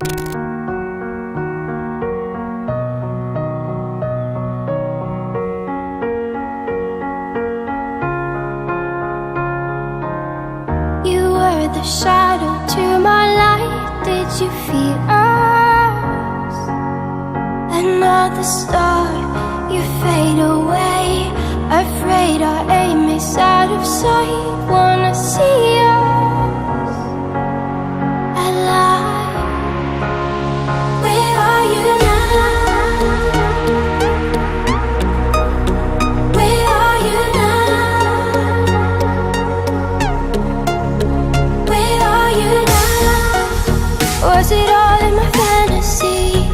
You were the shadow to my light. Did you feel us? Another star, you fade away. Afraid our aim is out of sight. Wanna see us alive. Where are you now? Where are you now? Where are you now? Was it all in my fantasy?